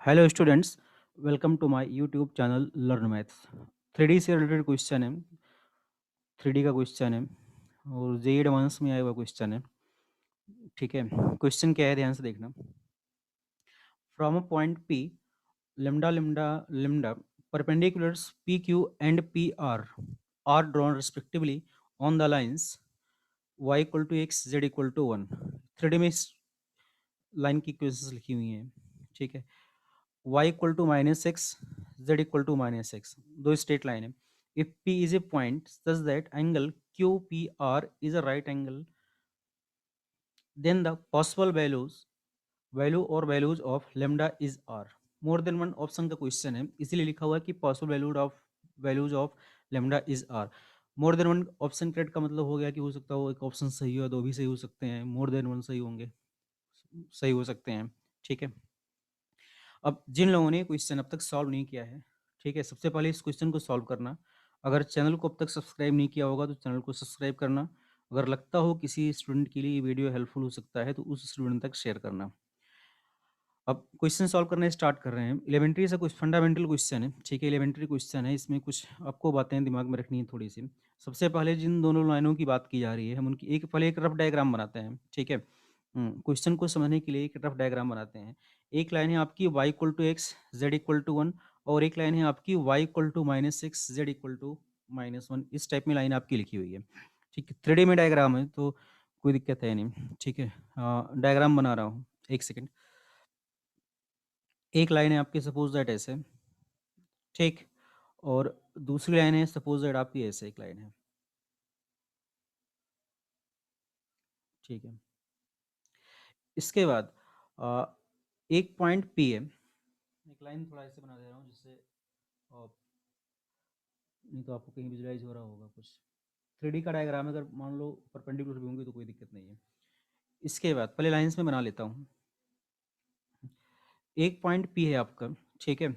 Hello students, welcome to my YouTube channel learn maths. 3D से related question है। 3D का question है और जेई एडवांस में आया हुआ क्वेश्चन है। ठीक है, क्वेश्चन क्या है ध्यान से देखना। From a point P, lambda lambda lambda perpendiculars pq and pr are drawn respectively on the lines y equal to x, z equal to 1। 3D में इस लाइन की इक्वेशंस लिखी हुई हैं। ठीक है, y equal to minus x, z equal to minus x, दो straight line है। If p is a point such that angle Q P R is a right angle, then the possible value और values of lambda is R. More than one option का question है, इसीलिए लिखा हुआ है कि possible values of lambda is R. More than one option correct का मतलब हो गया कि हो सकता हो एक ऑप्शन सही हो, दो भी सही हो सकते हैं, मोर देन वन सही होंगे, सही हो सकते हैं। ठीक है, अब जिन लोगों ने क्वेश्चन अब तक सॉल्व नहीं किया है, ठीक है, सबसे पहले इस क्वेश्चन को सॉल्व करना। अगर चैनल को अब तक सब्सक्राइब नहीं किया होगा तो चैनल को सब्सक्राइब करना। अगर लगता हो किसी स्टूडेंट के लिए ये वीडियो हेल्पफुल हो सकता है तो उस स्टूडेंट तक शेयर करना। अब क्वेश्चन सॉल्व करना स्टार्ट कर रहे हैं। एलिमेंट्री से कुछ फंडामेंटल क्वेश्चन है। ठीक है, एलिमेंट्री क्वेश्चन है, इसमें कुछ आपको बातें दिमाग में रखनी है थोड़ी सी। सबसे पहले जिन दोनों लाइनों की बात की जा रही है, हम उनकी एक रफ डायग्राम बनाते हैं। ठीक है, क्वेश्चन को समझने के लिए एक रफ डायग्राम बनाते हैं। एक लाइन है आपकी y equal to x, z equal to 1, और एक लाइन है आपकी y equal to minus x, z equal to minus 1। इस टाइप में लाइन आपकी लिखी हुई है। ठीक है, 3D में डायग्राम है तो कोई दिक्कत है नहीं। ठीक है, डायग्राम बना रहा हूँ, एक सेकेंड। एक लाइन है आपकी सपोज दैट ऐसे, ठीक, और दूसरी लाइन है सपोज दैट आपकी ऐसे एक लाइन है। ठीक है, इसके बाद एक पॉइंट पी है। एक लाइन थोड़ा ऐसे बना दे रहा हूँ जिससे नहीं तो आपको कहीं विजुलाइज हो रहा होगा कुछ। 3D का डायग्राम है, अगर मान लो परपेंडिकुलर भी होंगे तो कोई दिक्कत नहीं है। इसके बाद पहले लाइंस में बना लेता हूँ। एक पॉइंट पी है आपका, ठीक है,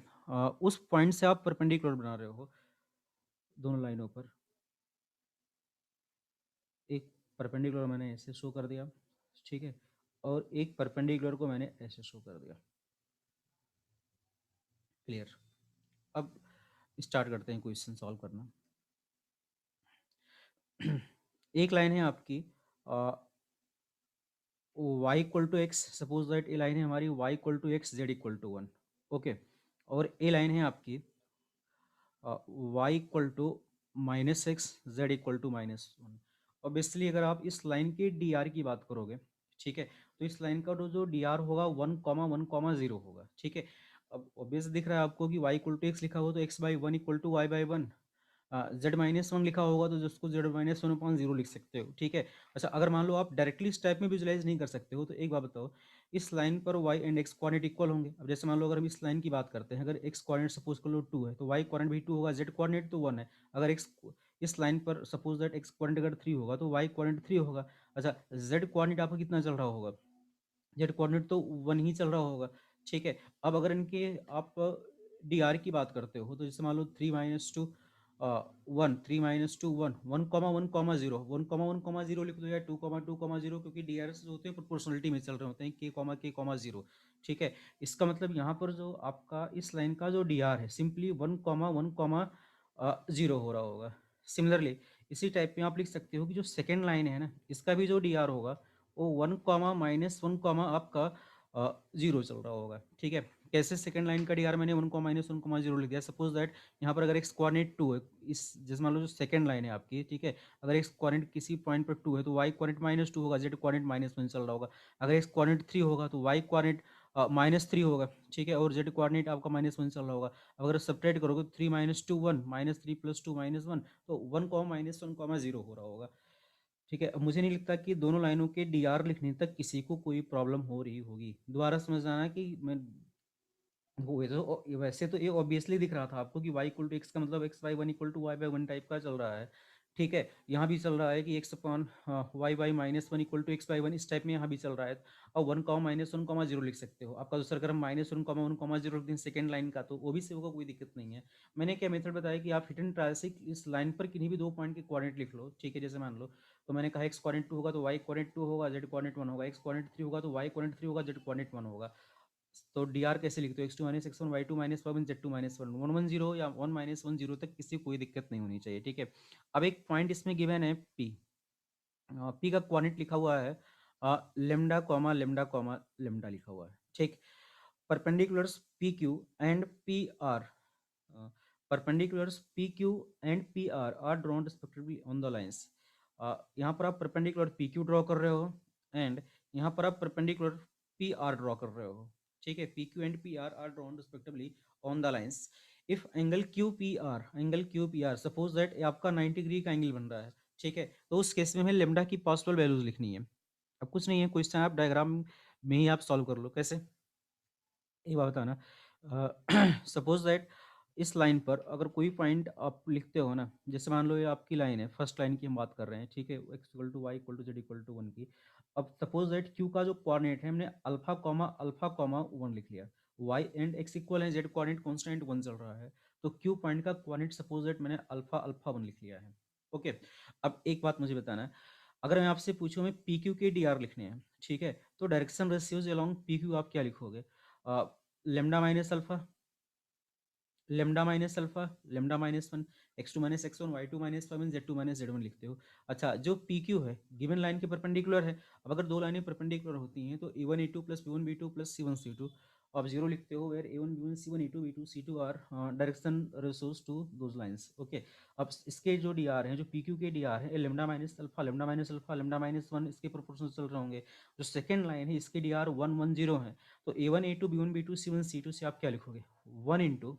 उस पॉइंट से आप परपेंडिकुलर बना रहे हो दोनों लाइनों पर। एक परपेंडिकुलर मैंने ऐसे शो कर दिया, ठीक है, और एक परपेंडिकुलर को मैंने ऐसे शो कर दिया। क्लियर। अब स्टार्ट करते हैं क्वेश्चन सॉल्व करना। एक लाइन है आपकी y equal to x, suppose that ये लाइन है हमारी y equal to x, z equal to 1। Okay, और ये लाइन है आपकी y equal to minus x, z equal to minus 1। Obviously अगर आप इस लाइन के डी आर की बात करोगे, ठीक है, तो इस लाइन का जो डी आर होगा 1,1,0 होगा। ठीक है, अब ऑब्वियस दिख रहा है आपको कि y इक्वल टू एक्स लिखा हो तो x by one equal to y by one. Z minus one लिखा होगा तो जिसको z minus one upon zero लिख सकते हो। ठीक है, अच्छा अगर मान लो आप डायरेक्टली इस टाइप में विजुलाइज नहीं कर सकते हो तो एक बात बताओ, इस लाइन पर y and x coordinate equal होंगे। अब जैसे मान लो अगर हम इस लाइन की बात करते हैं, अगर x कोऑर्डिनेट सपोज कर लो 2 है तो y कोऑर्डिनेट भी 2 होगा, z कोऑर्डिनेट तो 1 है। अगर x इस लाइन पर सपोज दैट x कोऑर्डिनेट अगर 3 होगा तो y कोऑर्डिनेट 3 होगा। अच्छा, z कोऑर्डिनेट आपका कितना चल रहा होगा, जेड कोऑर्डिनेट तो 1 ही चल रहा होगा। ठीक है, अब अगर इनके आप डी आर की बात करते हो तो जैसे मान लो 3 - 2 1, 3 - 2 1, 1,1,0, 1,1,0 लिख दो या 2,2,0, क्योंकि डी आर जो होते हैं प्रोपोर्शनलिटी में चल रहे होते हैं, k,k,0। ठीक है, इसका मतलब यहाँ पर जो आपका इस लाइन का जो डी आर है सिंपली 1,1,0 हो रहा होगा। सिमिलरली इसी टाइप में आप लिख सकते हो कि जो सेकेंड लाइन है ना, इसका भी जो डी आर होगा वो 1,-1, आपका जीरो चल रहा होगा। ठीक है, कैसे सेकंड लाइन का डी आर मैंने 1,-1,0 लिख दिया। सपोज दैट यहाँ पर अगर एक्स कोऑर्डिनेट 2 है, इस जैसे मान लो जो सेकंड लाइन है आपकी, ठीक है, अगर एक्स कोऑर्डिनेट किसी पॉइंट पर 2 है तो वाई कोऑर्डिनेट -2 होगा, जेड कोऑर्डिनेट -1 चल रहा होगा। अगर एक्स कोऑर्डिनेट 3 होगा तो वाई कोऑर्डिनेट -3 होगा। ठीक है, और जेड कोऑर्डिनेट आपका -1 चल रहा होगा। अगर सब्ट्रैक्ट करोगे 3 - 2 1, -3 + 2 -1, तो 1,-1,0 हो रहा होगा। ठीक है, अब मुझे नहीं लगता कि दोनों लाइनों के डी आर लिखने तक किसी को कोई प्रॉब्लम हो रही होगी। दोबारा समझना कि मैं वैसे तो ये ऑब्वियसली दिख रहा था आपको कि y इक्वल टू एक्स का मतलब x by one equal to y by one type का चल रहा है। ठीक है, यहाँ भी चल रहा है कि x upon y by -1 equal to x by one, इस टाइप में यहाँ भी चल रहा है। और 1,-1,0 लिख सकते हो। आपका दूसरा अगर हम -1,1,0 लिख दें सेकेंड लाइन का तो वो भी से होगा, कोई दिक्कत नहीं है। मैंने क्या मेथड बताया कि आप हिट एंड ट्रायल से इस लाइन पर किन्हीं भी दो पॉइंट के कोऑर्डिनेट लिख लो। ठीक है, जैसे मान लो तो मैंने कहा एक्स कोऑर्डिनेट 2 होगा तो वाई कोऑर्डिनेट 2 होगा, जेड कोऑर्डिनेट 1 होगा, एक्स कोऑर्डिनेट 3 होगा तो वाई कोऑर्डिनेट 3 होगा, जेड कोऑर्डिनेट 1 होगा। तो डी आर कैसे लिखते हो, x two minus x one, y two minus y one, z two minus one, 110 या 1 - 1 0 तक किसी कोई दिक्कत नहीं होनी चाहिए, ठीक है। अब एक पॉइंट इसमें गिवन है पी, पी का क्वानिट लिखा हुआ है lambda comma lambda comma lambda लिखा हुआ है, ठीक। Perpendiculars P Q and P R, perpendiculars P Q and P R drawn respectively on the lines. यहाँ पर आप परपेंडिकुलर पी क्यू ड्रॉ कर रहे हो एंड यहाँ पर आप परपेंडिकुलर पी आर ड्रॉ कर रहे हो, ठीक है। P Q and P R drawn respectively on the lines. If angle Q P are suppose that आपका 90 डिग्री का एंगल बन रहा है, ठीक है। तो उस केस में हमें लेमडा की पॉसिबल वैल्यूज लिखनी है। अब कुछ नहीं है, क्वेश्चन आप डायग्राम में ही आप सॉल्व कर लो। कैसे, एक बात बताना, सपोज दैट इस लाइन पर अगर कोई पॉइंट आप लिखते हो ना, जैसे मान लो ये आपकी लाइन है, फर्स्ट लाइन की हम बात कर रहे हैं, ठीक है, x equal to y equal to z equal to one की। अब सपोज दैट क्यू का जो कोऑर्डिनेट है हमने अल्फा कॉमा वन लिख लिया, वाई एंड एक्स इक्वल है, जेड कोऑर्डिनेट कांस्टेंट वन चल रहा है, तो क्यू पॉइंट का कोऑर्डिनेट सपोज दैट मैंने अल्फा अल्फा वन लिख लिया है, ओके। अब एक बात मुझे बताना है, अगर मैं आपसे पूछूं मैं पी क्यू के डी आर लिखने हैं, ठीक है, तो direction ratios along P Q आप क्या लिखोगे, lambda minus alpha, lambda minus alpha, lambda minus one, x two minus x one, y two minus y one, z two minus z one लिखते हो। अच्छा, जो पी क्यू है given line के perpendicular है। अब अगर दो लाइनें परपेंडिकुलर होती हैं तो ए वन ए two plus B one B two plus सी वन सी टू, आप जीरो लिखते हो where a one b one c one A two b two c two are direction ratios to those lines, okay. अब इसके जो D R हैं, जो P Q के D R है, lambda minus alpha, lambda minus alpha, lambda minus one, इसके proportional चल रहे होंगे। जो सेकंड लाइन है इसके डी आर 1 1 0 है, तो ए वन ए two B one B two C one सी टू से आप क्या लिखोगे, one into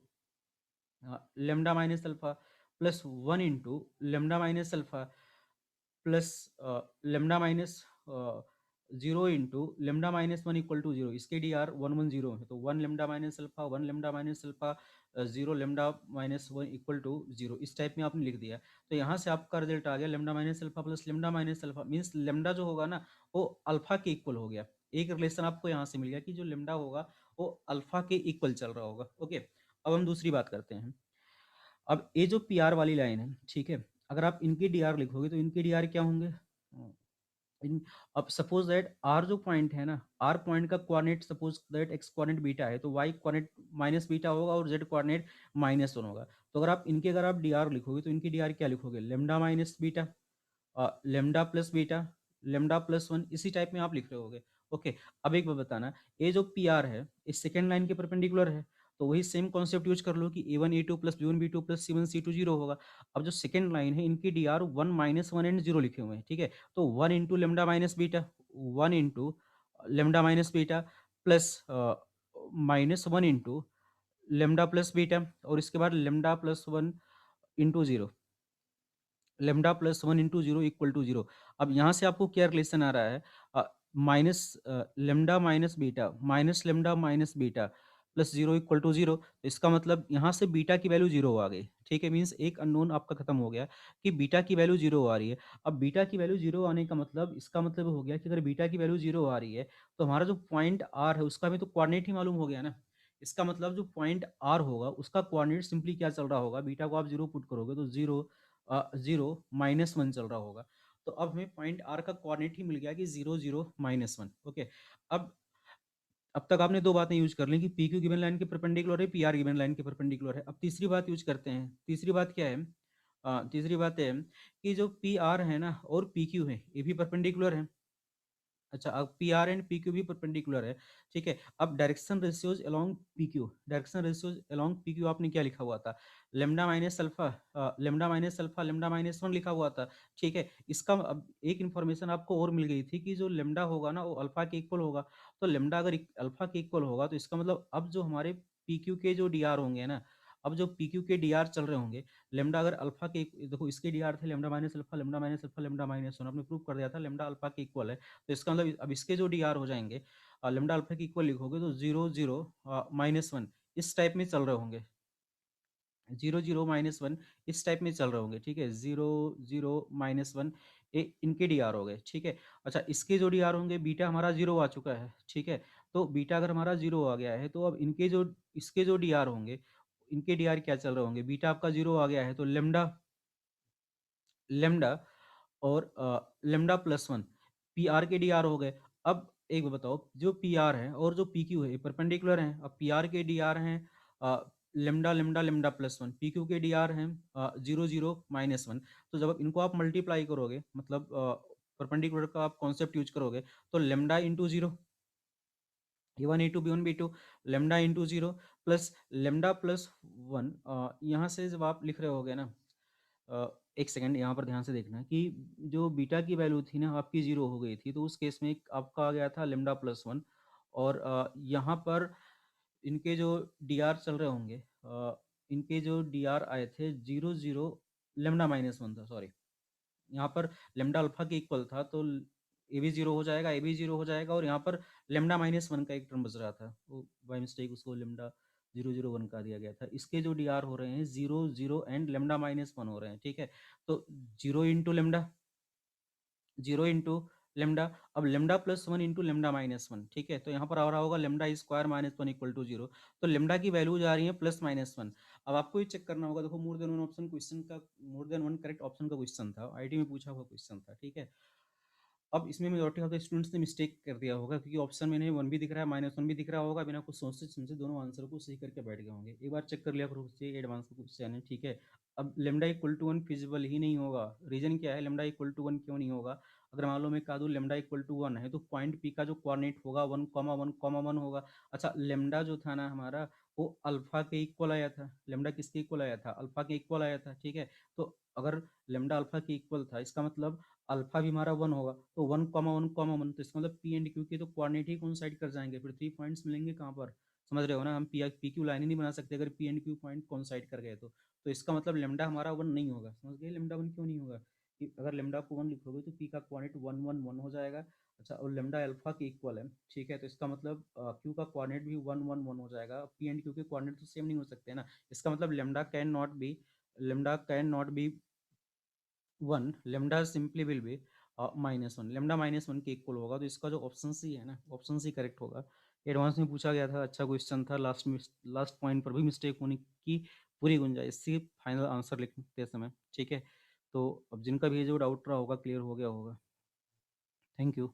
lambda minus alpha plus one into lambda minus alpha plus lambda minus zero into lambda minus one equal to zero. इसके D R 1 1 0 है, तो one lambda minus alpha, one lambda minus alpha, zero lambda minus one equal to zero, इस type में आपने लिख दिया। तो यहाँ से आपका रिजल्ट आ गया lambda minus alpha plus lambda minus alpha, means lambda जो होगा ना वो अल्फा के इक्वल हो गया। एक रिलेशन आपको यहाँ से मिल गया कि जो लेमडा होगा वो अल्फा के इक्वल चल रहा होगा, ओके। अब हम दूसरी बात करते हैं। अब ये जो पी आर वाली लाइन है, ठीक है, अगर आप इनके डी आर लिखोगे तो इनके डी आर क्या होंगे, इन, अब सपोज दैट आर जो पॉइंट है ना, आर पॉइंट का coordinate suppose that x coordinate beta है, तो वाई कोऑर्डिनेट माइनस बीटा होगा और जेड कोऑर्डिनेट माइनस वन होगा। तो अगर आप डी आर लिखोगे तो इनकी डी आर क्या लिखोगे, lambda minus beta, lambda plus beta, lambda plus one, इसी टाइप में आप लिख रहे होगे, ओके। अब एक बात बताना, ये जो पी आर है इस सेकेंड लाइन के परपेंडिकुलर है, तो वही सेम कॉन्सेप्ट यूज कर लो कि A one A two plus B one B two plus C one C two zero होगा। अब जो सेकेंड लाइन है इनकी D R one minus one and zero लिखे हुए हैं, ठीक है। तो one into lambda minus beta, one into lambda minus beta plus minus one into lambda plus beta, और इसके बाद lambda plus one into zero, lambda plus one into zero equal to zero. अब यहाँ से आपको क्या रिलेशन आ रहा है, minus lambda minus beta minus lambda minus beta plus zero equal to zero. तो इसका मतलब यहाँ से बीटा की वैल्यू जीरो आ गई, ठीक है, मीन्स एक अननोन आपका खत्म हो गया कि बीटा की वैल्यू जीरो आ रही है। अब बीटा की वैल्यू जीरो आने का मतलब, इसका मतलब हो गया कि अगर बीटा की वैल्यू जीरो आ रही है तो हमारा जो पॉइंट आर है उसका हमें तो कोऑर्डिनेट ही मालूम हो गया ना। इसका मतलब जो पॉइंट आर होगा उसका कोऑर्डिनेट सिंपली क्या चल रहा होगा, बीटा को आप जीरो पुट करोगे तो जीरो जीरो माइनस वन चल रहा होगा। तो अब हमें पॉइंट आर का कोऑर्डिनेट ही मिल गया कि zero zero minus one, okay. अब अब तक आपने दो बातें यूज कर ली कि पी क्यू गिवन लाइन के परपेंडिकुलर है, पी आर गिवन लाइन के परपेंडिकुलर है। अब तीसरी बात यूज करते हैं। तीसरी बात क्या है, तीसरी बात है कि जो पी आर है ना और पी क्यू है ये भी परपेंडिकुलर है। अच्छा, अब P R and P Q भी परपेंडिकुलर है, ठीक है। अब direction ratios along P Q, direction ratios along P Q आपने क्या लिखा हुआ था, lambda minus alpha, lambda minus alpha lambda minus one लिखा हुआ था, ठीक है। इसका अब एक इन्फॉर्मेशन आपको और मिल गई थी कि जो लेमडा होगा ना वो अल्फा के इक्वल होगा। तो लेमडा अगर अल्फा के इक्वल होगा तो इसका मतलब अब जो हमारे पी क्यू के जो डी आर होंगे ना, अब जो पी क्यू के डी आर चल रहे होंगे, लेमडा अगर अल्फा के, देखो इसके डी आर थे lambda minus alpha lambda minus alpha lambda minus one, आपने प्रूव कर दिया था लेमडा अल्फा के इक्वल है। तो इसका मतलब अब इसके जो डी आर हो जाएंगे, लेमडा अल्फा के इक्वल लिखोगे तो जीरो जीरो माइनस वन, इस टाइप में चल रहे होंगे, जीरो जीरो माइनस वन, इस टाइप में चल रहे होंगे, ठीक है। जीरो जीरो माइनस वन, ये इनके डी आर हो गए, ठीक है। अच्छा, इसके जो डी आर होंगे, बीटा हमारा जीरो आ चुका है, ठीक है। तो बीटा अगर हमारा जीरो आ गया है तो अब इनके जो, इसके जो डी आर होंगे, इनके डी आर क्या चल रहे होंगे, बीटा आपका जीरो आ गया है तो लेमडा, लेमडा और lambda plus one, P R के डी आर हो गए। अब एक बात बताओ, जो पीआर है और जो पीक्यू है परपेंडिकुलर हैं। अब पीआर के डीआर हैं lambda lambda lambda plus one, PQ के डीआर हैं 0 0 -1। तो जब इनको आप मल्टीप्लाई करोगे, मतलब परपेंडिकुलर का आप कॉन्सेप्ट यूज करोगे, तो lambda into zero, A1 A2 B1 B2, lambda into zero plus lambda plus one. यहाँ से जब आप लिख रहे होगे ना, एक सेकंड यहाँ पर ध्यान से देखना कि जो बीटा की वैल्यू थी ना आपकी जीरो हो गई थी, तो उस केस में आपका आ गया था लेमडा प्लस वन। और यहाँ पर इनके जो डी आर चल रहे होंगे, इनके जो डी आर आए थे 0 0 लेमडा माइनस वन था, सॉरी। यहाँ पर लेमडा अल्फा के इक्वल था, तो ए भी जीरो हो जाएगा, ए भी जीरो हो जाएगा, और यहाँ पर लेमडा माइनस वन का एक टर्म बच रहा था, वो बाई मिस्टेक उसको लेमडा 0 0 1 का दिया गया था। इसके जो डी आर हो रहे हैं 0 0 एंड लेमडा माइनस वन हो रहे हैं, ठीक है। तो zero into lambda, zero into lambda, अब lambda plus one into lambda minus one, ठीक है। तो यहाँ पर आ रहा होगा lambda square minus one equal to zero. तो लेमडा की वैल्यू जा रही है प्लस माइनस वन। अब आपको ये चेक करना होगा, देखो more than one option question का, more than one correct option का क्वेश्चन था, आईटी में पूछा हुआ क्वेश्चन था, ठीक है। अब इसमें मेजॉरिटी ऑफ द स्टूडेंट्स ने मिस्टेक कर दिया होगा, क्योंकि ऑप्शन में वन भी दिख रहा है, माइनस वन भी दिख रहा होगा, बिना कुछ सोचे समझे दोनों आंसर को सही करके बैठ गए होंगे। एक बार चेक कर लिया करो, उससे एडवांस का क्वेश्चन है, ठीक है। अब lambda equal to one feasible ही नहीं होगा। रीजन क्या है, लेमडा इक्वल टू वन क्यों नहीं होगा? अगर मान लो मैं कहा दूं लेमडा इक्वल टू वन है, तो पॉइंट पी का जो कोऑर्डिनेट होगा 1,1,1 होगा। अच्छा, लेमडा जो था ना हमारा, वो अल्फा के इक्वल आया था। लेमडा किसके इक्वल आया था? अल्फा के इक्वल आया था, ठीक है। तो अगर लेमडा अल्फा के इक्वल था, इसका मतलब अल्फा भी हमारा वन होगा, तो 1,1,1, तो इसका मतलब पी एंड क्यू के तो कोऑर्डिनेट ही कोइंसाइड कर जाएंगे, फिर 3 पॉइंट्स मिलेंगे कहाँ पर? समझ रहे हो ना, हम पी क्यू लाइन ही नहीं बना सकते अगर P and Q point coincide कर गए तो इसका मतलब लेमडा हमारा वन नहीं होगा। समझ गए लेमडा वन क्यों नहीं होगा? कि अगर लेमडा को वन लिखोगे तो पी का कोऑर्डिनेट 1 1 1 हो जाएगा। अच्छा, और लेमडा अल्फा के इक्वल है, ठीक है, तो इसका मतलब क्यू का कोऑर्डिनेट भी 1 1 1 हो जाएगा। पी एंड क्यू के कोऑर्डिनेट तो सेम नहीं हो सकते ना, इसका मतलब lambda can not be one, lambda simply will be minus one, lambda minus one के इक्वल होगा। तो इसका जो ऑप्शन सी है ना, ऑप्शन सी करेक्ट होगा। एडवांस में पूछा गया था, अच्छा क्वेश्चन था, लास्ट में लास्ट पॉइंट पर भी मिस्टेक होने की पूरी गुंजाइश थी फाइनल आंसर लिखते समय, ठीक है। तो अब जिनका भी जो डाउट रहा होगा क्लियर हो गया होगा। Thank you.